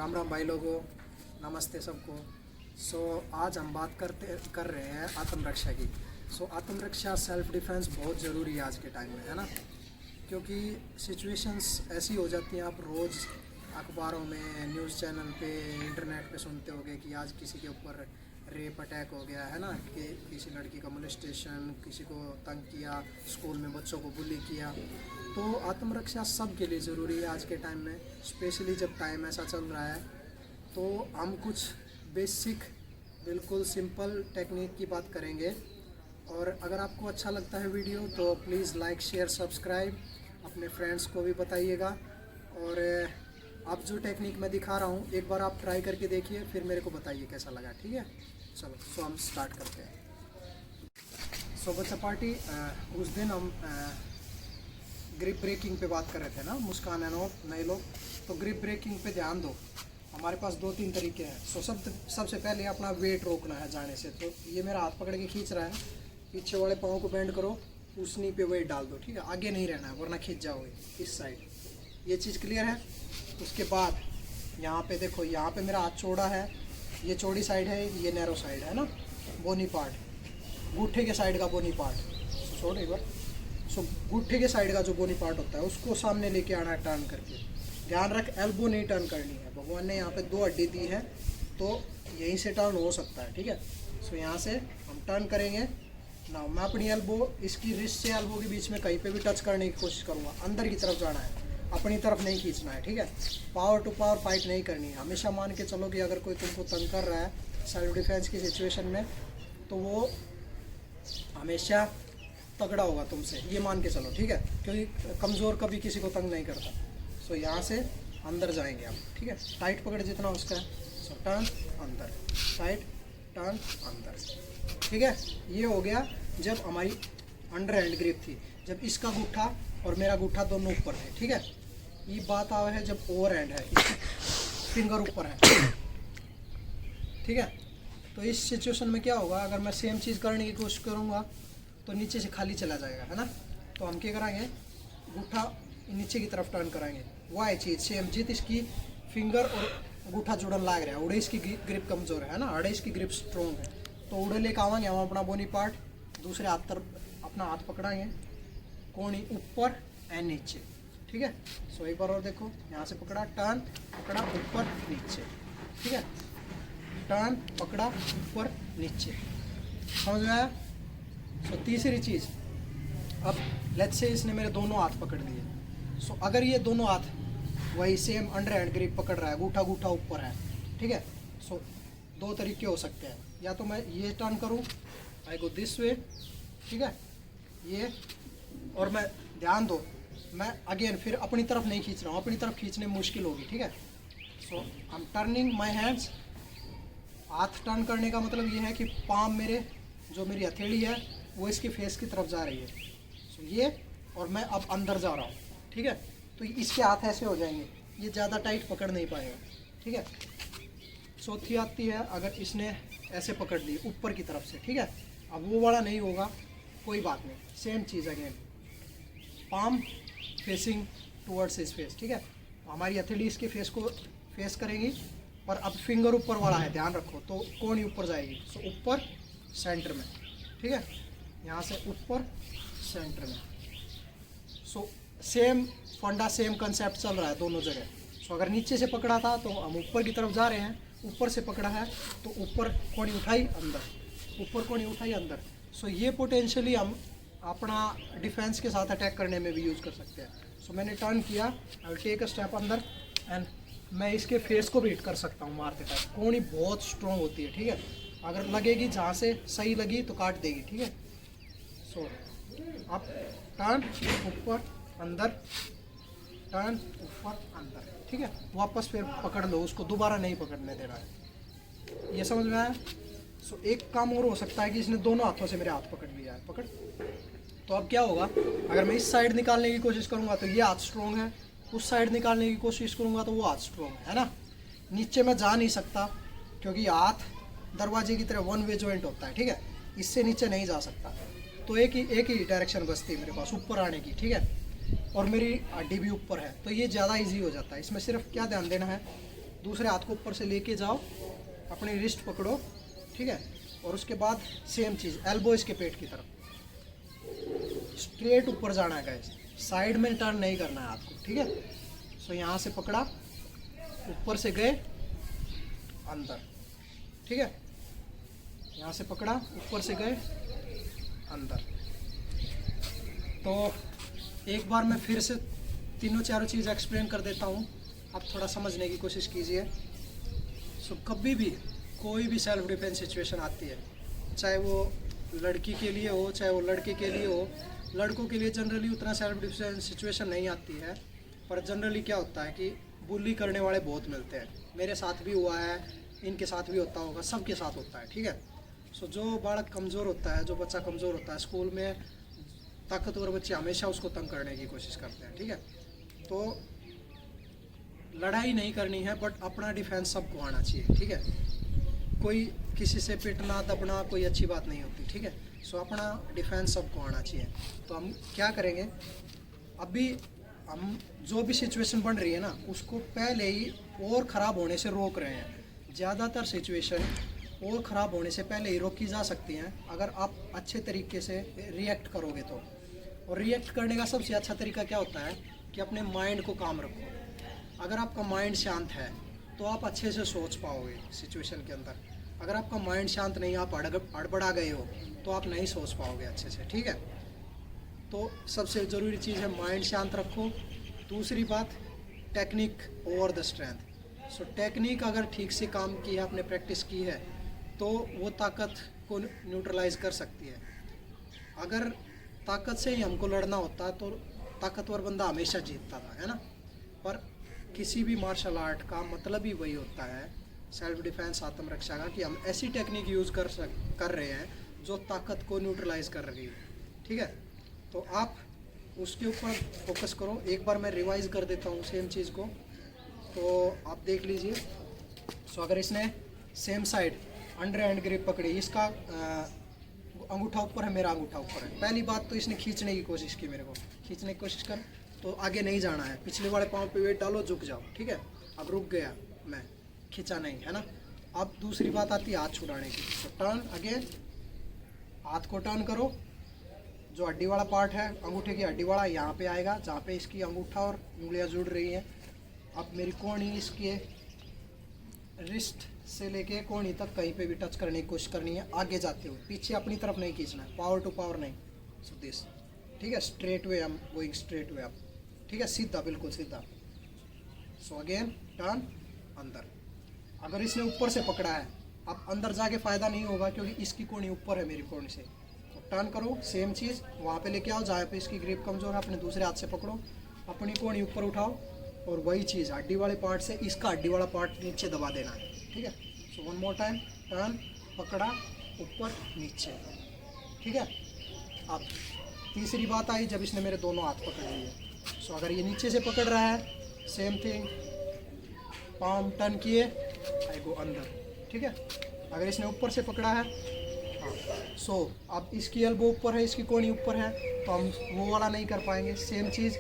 राम राम भाई लोगों, नमस्ते सबको। आज हम बात कर रहे हैं आत्मरक्षा की। आत्मरक्षा सेल्फ डिफेंस बहुत ज़रूरी है आज के टाइम में, है ना। क्योंकि सिचुएशंस ऐसी हो जाती हैं, आप रोज़ अखबारों में, न्यूज़ चैनल पे, इंटरनेट पे सुनते होगे कि आज किसी के ऊपर रेप अटैक हो गया, है ना, कि किसी लड़की का मोलेस्टेशन, किसी को तंग किया, स्कूल में बच्चों को बुली किया। तो आत्मरक्षा सब के लिए ज़रूरी है आज के टाइम में, स्पेशली जब टाइम ऐसा चल रहा है। तो हम कुछ बेसिक, बिल्कुल सिंपल टेक्निक की बात करेंगे। और अगर आपको अच्छा लगता है वीडियो तो प्लीज़ लाइक, शेयर, सब्सक्राइब, अपने फ्रेंड्स को भी बताइएगा। और अब जो टेक्निक मैं दिखा रहा हूँ, एक बार आप ट्राई करके देखिए, फिर मेरे को बताइए कैसा लगा, ठीक है। चलो हम स्टार्ट करते हैं। बच्चा पार्टी, उस दिन हम ग्रिप ब्रेकिंग पे बात कर रहे थे ना, मुस्कान एंड नए लोग। तो ग्रिप ब्रेकिंग पे ध्यान दो, हमारे पास 2-3 तरीके हैं। सबसे पहले अपना वेट रोकना है जाने से। तो ये मेरा हाथ पकड़ के खींच रहा है, पीछे वाले पाँव को बेंड करो, उस नी पे वेट डाल दो, ठीक है। आगे नहीं रहना है वरना खींच जाओगे इस साइड। ये चीज़ क्लियर है। उसके बाद यहाँ पे देखो, यहाँ पे मेरा हाथ चौड़ा है, ये चौड़ी साइड है, ये नैरो साइड है ना, बोनी पार्ट, गूठे के साइड का बोनी पार्ट। छोड़ एक बार। गूठे के साइड का जो बोनी पार्ट होता है उसको सामने लेके आना है टर्न करके। ध्यान रख, एल्बो नहीं टर्न करनी है। भगवान ने यहाँ पे 2 हड्डी दी है तो यहीं से टर्न हो सकता है, ठीक है। यहाँ से हम टर्न करेंगे ना। मैं अपनी एल्बो इसकी रिस्ट से एल्बो के बीच में कहीं पे भी टच करने की कोशिश करूँगा। अंदर की तरफ जाना है, अपनी तरफ नहीं खींचना है, ठीक है। पावर टू पावर फाइट नहीं करनी है। हमेशा मान के चलो कि अगर कोई तुमको तंग कर रहा है सेल्फ डिफेंस की सिचुएशन में, तो वो हमेशा तगड़ा होगा तुमसे, ये मान के चलो, ठीक है। क्योंकि कमज़ोर कभी किसी को तंग नहीं करता। यहाँ से अंदर जाएंगे हम, ठीक है। टाइट पकड़ जितना उसका है। टर्न अंदर, टाइट, टर्न अंदर, ठीक है। ये हो गया जब हमारी अंडर हैंड ग्रिप थी, जब इसका गुट्ठा और मेरा गुट्ठा दोनों ऊपर थे, ठीक है। ये बात आवे है जब ओवर हैंड है, फिंगर ऊपर है, ठीक है। तो इस सिचुएशन में क्या होगा, अगर मैं सेम चीज़ करने की कोशिश करूँगा तो नीचे से खाली चला जाएगा, है ना। तो हम क्या कराएंगे, गुट्ठा नीचे की तरफ टर्न कराएंगे। वह चीज़ सेम, जित इसकी फिंगर और गुट्ठा जुड़न लाग रहा है, उड़े इसकी ग्रिप कमज़ोर है ना, अड़े इसकी ग्रिप स्ट्रॉन्ग है। तो उड़े लेके आवाएंगे हम अपना बोनी पार्ट, दूसरे हाथ तरफ अपना हाथ पकड़ाएंगे, कोणी ऊपर एंड नीचे, ठीक है। एक बार और देखो, यहाँ से पकड़ा, टर्न, पकड़ा, ऊपर नीचे, ठीक है। टर्न, पकड़ा, ऊपर नीचे, समझ में आया। तीसरी चीज़, अब लेट्स से इसने मेरे दोनों हाथ पकड़ लिए। अगर ये दोनों हाथ वही सेम अंडर हैंड ग्रिप पकड़ रहा है, गूठा गूठा ऊपर है, ठीक है। 2 तरीके हो सकते हैं। या तो मैं ये टर्न करूँ, आई गो दिस वे, ठीक है, ये, और मैं, ध्यान दो, मैं अगेन फिर अपनी तरफ नहीं खींच रहा हूँ, अपनी तरफ खींचने में मुश्किल होगी, ठीक है। I am turning my hands. हाथ टर्न करने का मतलब ये है कि पाम मेरे, जो मेरी हथेली है वो इसके फेस की तरफ जा रही है। ये, और मैं अब अंदर जा रहा हूँ, ठीक है। तो इसके हाथ ऐसे हो जाएंगे, ये ज़्यादा टाइट पकड़ नहीं पाएगा, ठीक है। चौथी आती है, अगर इसने ऐसे पकड़ ली ऊपर की तरफ से, ठीक है। अब वो वाला नहीं होगा, कोई बात नहीं, सेम चीज़ again, palm facing towards his face, ठीक है। हमारी हथेली इसके फेस को फेस करेगी, और अब फिंगर ऊपर वाला है, ध्यान रखो। तो कोणी ऊपर जाएगी, ऊपर सेंटर में, ठीक है। यहाँ से ऊपर सेंटर में। सेम फंडा, सेम कंसेप्ट चल रहा है दोनों जगह। अगर नीचे से पकड़ा था तो हम ऊपर की तरफ जा रहे हैं, ऊपर से पकड़ा है तो ऊपर कोणी उठाई अंदर, ऊपर कोणी उठाई अंदर। ये पोटेंशियली हम अपना डिफेंस के साथ अटैक करने में भी यूज़ कर सकते हैं। मैंने टर्न किया, I will take a step अंदर, एंड मैं इसके फेस को भी हिट कर सकता हूँ मारते टाइम। कोणी बहुत स्ट्रॉन्ग होती है, ठीक है। अगर लगेगी, जहाँ से सही लगी तो काट देगी, ठीक है। अब टर्न, ऊपर अंदर, टर्न, ऊपर अंदर, ठीक है। वापस फिर पकड़ लो उसको, दोबारा नहीं पकड़ने देना है। ये समझ में आया। एक काम और हो सकता है कि इसने दोनों हाथों से मेरे हाथ पकड़ लिया है, पकड़। तो अब क्या होगा, अगर मैं इस साइड निकालने की कोशिश करूँगा तो ये हाथ स्ट्रॉन्ग है, उस साइड निकालने की कोशिश करूँगा तो वो हाथ स्ट्रॉन्ग है ना। नीचे मैं जा नहीं सकता क्योंकि हाथ दरवाजे की तरह वन वे जॉइंट होता है, ठीक है। इससे नीचे नहीं जा सकता। तो एक ही डायरेक्शन बचती है मेरे पास ऊपर आने की, ठीक है। और मेरी हड्डी भी ऊपर है, तो ये ज़्यादा इजी हो जाता है। इसमें सिर्फ क्या ध्यान देना है, दूसरे हाथ को ऊपर से लेके जाओ, अपनी रिस्ट पकड़ो, ठीक है। और उसके बाद सेम चीज़, एल्बो इसके पेट की तरफ, स्ट्रेट ऊपर जाना है गाइस, साइड में टर्न नहीं करना है आपको, ठीक है। सो यहाँ से पकड़ा, ऊपर से गए अंदर, ठीक है। यहाँ से पकड़ा, ऊपर से गए अंदर। तो एक बार मैं फिर से तीनों चारों चीज़ एक्सप्लेन कर देता हूँ, आप थोड़ा समझने की कोशिश कीजिए। सो कभी भी कोई भी सेल्फ डिफेंस सिचुएशन आती है, चाहे वो लड़की के लिए हो चाहे वो लड़के के लिए हो, लड़कों के लिए जनरली उतना सेल्फ डिफेंस सिचुएशन नहीं आती है, पर जनरली क्या होता है कि बुली करने वाले बहुत मिलते हैं। मेरे साथ भी हुआ है, इनके साथ भी होता होगा, सबके साथ होता है, ठीक है। सो जो बालक कमज़ोर होता है, जो बच्चा कमज़ोर होता है, स्कूल में ताकतवर बच्चे हमेशा उसको तंग करने की कोशिश करते हैं, ठीक है। तो लड़ाई नहीं करनी है, बट अपना डिफेंस सबको आना चाहिए, ठीक है। कोई किसी से पिटना दबना कोई अच्छी बात नहीं होती, ठीक है। सो अपना डिफेंस सबको आना चाहिए। तो हम क्या करेंगे, अभी हम जो भी सिचुएशन बन रही है ना, उसको पहले ही और ख़राब होने से रोक रहे हैं। ज़्यादातर सिचुएशन और ख़राब होने से पहले ही रोकी जा सकती हैं अगर आप अच्छे तरीके से रिएक्ट करोगे तो। और रिएक्ट करने का सबसे अच्छा तरीका क्या होता है कि अपने माइंड को काम रखो। अगर आपका माइंड शांत है तो आप अच्छे से सोच पाओगे सिचुएशन के अंदर। अगर आपका माइंड शांत नहीं, आप अड़बड़ा गए हो, तो आप नहीं सोच पाओगे अच्छे से, ठीक है। तो सबसे ज़रूरी चीज़ है माइंड शांत रखो। दूसरी बात, technique over the strength. So technique अगर ठीक से काम की है, आपने प्रैक्टिस की है, तो वो ताकत को न्यूट्रलाइज कर सकती है। अगर ताकत से ही हमको लड़ना होता तो ताकतवर बंदा हमेशा जीतता था, है ना। पर किसी भी मार्शल आर्ट का मतलब ही वही होता है, सेल्फ डिफेंस, आत्मरक्षा का, कि हम ऐसी टेक्निक यूज़ कर रहे हैं जो ताकत को न्यूट्रलाइज कर रही है, ठीक है। तो आप उसके ऊपर फोकस करो। एक बार मैं रिवाइज कर देता हूँ सेम चीज़ को, तो आप देख लीजिए। सो अगर इसने same side under hand grip पकड़ी, इसका अंगूठा ऊपर है, मेरा अंगूठा ऊपर है, पहली बात तो इसने खींचने की कोशिश की, मेरे को खींचने की कोशिश कर, तो आगे नहीं जाना है, पिछले वाले पाँव पे वेट डालो, झुक जाओ, ठीक है। अब रुक गया मैं, खींचा नहीं, है ना। अब दूसरी बात आती है हाथ छुड़ाने की। तो टर्न अगेन, हाथ को टर्न करो, जो हड्डी वाला पार्ट है, अंगूठे की हड्डी वाला, यहाँ पे आएगा जहाँ पे इसकी अंगूठा और उंगलियाँ जुड़ रही हैं। अब मेरी कोहनी इसके रिस्ट से लेके कोहनी तक कहीं पे भी टच करने की कोशिश करनी है, आगे जाते हुए, पीछे अपनी तरफ नहीं खींचना है, पावर टू पावर नहीं। सो दिस, ठीक है, स्ट्रेट वे, हम गोइंग स्ट्रेट वे अप, ठीक है, सीधा, बिल्कुल सीधा। सो अगेन टर्न अंदर। अगर इसने ऊपर से पकड़ा है, अब अंदर जाके फ़ायदा नहीं होगा क्योंकि इसकी कोहनी ऊपर है मेरी कोहनी से। तो टर्न करो, सेम चीज़ वहाँ पे लेके आओ जहाँ पे इसकी ग्रिप कमज़ोर है, अपने दूसरे हाथ से पकड़ो, अपनी कोहनी ऊपर उठाओ, और वही चीज़ हड्डी वाले पार्ट से इसका हड्डी वाला पार्ट नीचे दबा देना है, ठीक है। So one more time, turn, पकड़ा, ऊपर नीचे, ठीक है। अब तीसरी बात आई जब इसने मेरे दोनों हाथ पकड़ लिए। सो अगर ये नीचे से पकड़ रहा है, सेम थिंग, पाम टर्न किए, आई गो अंदर, ठीक है। अगर इसने ऊपर से पकड़ा है, हाँ, सो अब इसकी एल्बो ऊपर है, इसकी कोहनी ऊपर है, तो हम वो वाला नहीं कर पाएंगे। सेम चीज़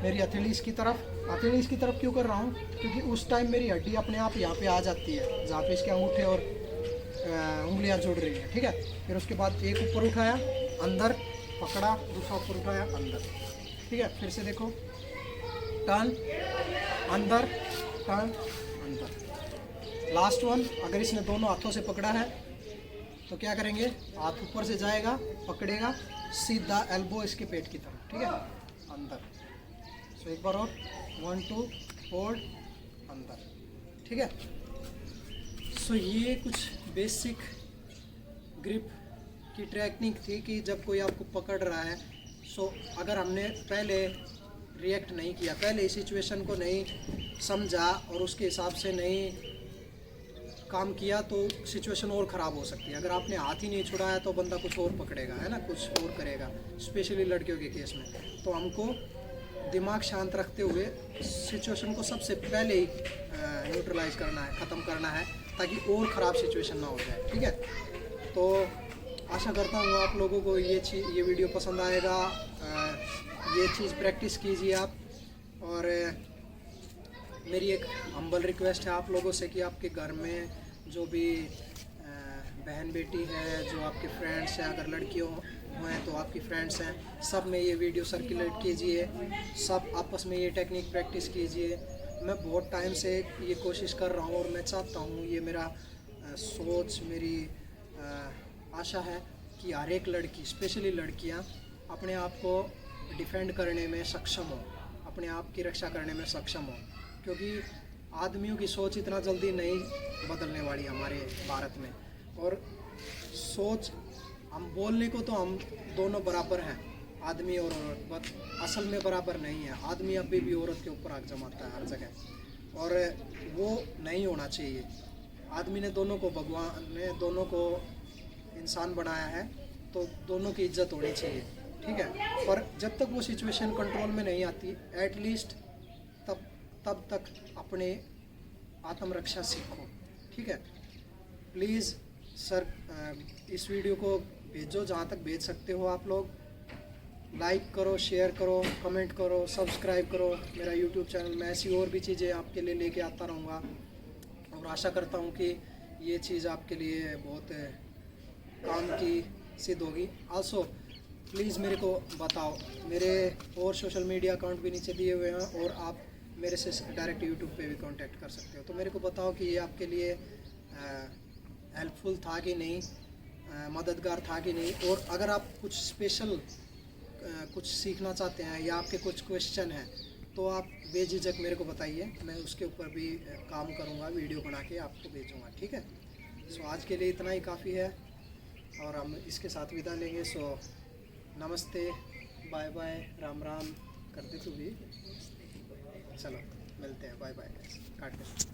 मेरी हथेली इसकी तरफ, हथेली इसकी तरफ क्यों कर रहा हूँ, क्योंकि उस टाइम मेरी हड्डी अपने आप यहाँ पे आ जाती है जहाँ पे इसके अंगूठे और उंगलियाँ जुड़ रही हैं, ठीक है। फिर उसके बाद एक ऊपर उठाया, अंदर पकड़ा, दूसरा ऊपर उठाया, अंदर, ठीक है। फिर से देखो, टर्न अंदर, टर्न अंदर। लास्ट वन, अगर इसने दोनों हाथों से पकड़ा है तो क्या करेंगे, हाथ ऊपर से जाएगा, पकड़ेगा, सीधा एल्बो इसके पेट की तरफ, ठीक है, अंदर। सो एक बार और, 1 2 होल्ड, अंदर, ठीक है। सो ये कुछ बेसिक ग्रिप की टेक्निक थी कि जब कोई आपको पकड़ रहा है, सो अगर हमने पहले रिएक्ट नहीं किया, पहले इस सिचुएशन को नहीं समझा और उसके हिसाब से नहीं काम किया, तो सिचुएशन और ख़राब हो सकती है। अगर आपने हाथ ही नहीं छुड़ाया तो बंदा कुछ और पकड़ेगा, है ना, कुछ और करेगा, स्पेशली लड़कियों के केस में। तो हमको दिमाग शांत रखते हुए सिचुएशन को सबसे पहले ही न्यूट्रलाइज करना है, ख़त्म करना है, ताकि और ख़राब सिचुएशन ना हो जाए, ठीक है। तो आशा करता हूँ आप लोगों को ये वीडियो पसंद आएगा। ये चीज़ प्रैक्टिस कीजिए आप, और मेरी एक हम्बल रिक्वेस्ट है आप लोगों से कि आपके घर में जो भी बहन बेटी है, जो आपके फ्रेंड्स हैं, अगर लड़कियों हैं तो आपकी फ्रेंड्स हैं, सब में ये वीडियो सर्कुलेट कीजिए, सब आपस में ये टेक्निक प्रैक्टिस कीजिए। मैं बहुत टाइम से ये कोशिश कर रहा हूँ और मैं चाहता हूँ, ये मेरा सोच, मेरी आशा है कि हर एक लड़की, स्पेशली लड़कियाँ, अपने आप को डिफेंड करने में सक्षम हो, अपने आप की रक्षा करने में सक्षम हो। क्योंकि आदमियों की सोच इतना जल्दी नहीं बदलने वाली हमारे भारत में। और सोच, हम बोलने को तो हम दोनों बराबर हैं, आदमी और औरत, बट असल में बराबर नहीं है। आदमी अभी भी औरत के ऊपर आग जमाता है हर जगह, और वो नहीं होना चाहिए। आदमी ने दोनों को, भगवान ने दोनों को इंसान बनाया है, तो दोनों की इज्जत होनी चाहिए, ठीक है। पर जब तक वो सिचुएशन कंट्रोल में नहीं आती, एटलीस्ट तब तक अपने आत्मरक्षा सीखो, ठीक है। प्लीज़ सर, इस वीडियो को भेजो जहाँ तक भेज सकते हो आप लोग। लाइक करो, शेयर करो, कमेंट करो, सब्सक्राइब करो मेरा यूट्यूब चैनल। मैं ऐसी और भी चीज़ें आपके लिए लेके आता रहूँगा, और आशा करता हूँ कि ये चीज़ आपके लिए बहुत काम की सिद्ध होगी। आल्सो प्लीज़ मेरे को बताओ, मेरे और सोशल मीडिया अकाउंट भी नीचे दिए हुए हैं, और आप मेरे से डायरेक्ट यूट्यूब पे भी कांटेक्ट कर सकते हो। तो मेरे को बताओ कि ये आपके लिए हेल्पफुल था कि नहीं, मददगार था कि नहीं। और अगर आप कुछ स्पेशल कुछ सीखना चाहते हैं, या आपके कुछ क्वेश्चन हैं, तो आप बेझिझक मेरे को बताइए, मैं उसके ऊपर भी काम करूँगा, वीडियो बना के आपको भेजूँगा, ठीक है। सो आज के लिए इतना ही काफ़ी है, और हम इसके साथ विदा लेंगे। सो नमस्ते, बाय बाय, राम राम कर दे तू भी। चलो मिलते हैं, बाय बाय, काट दे।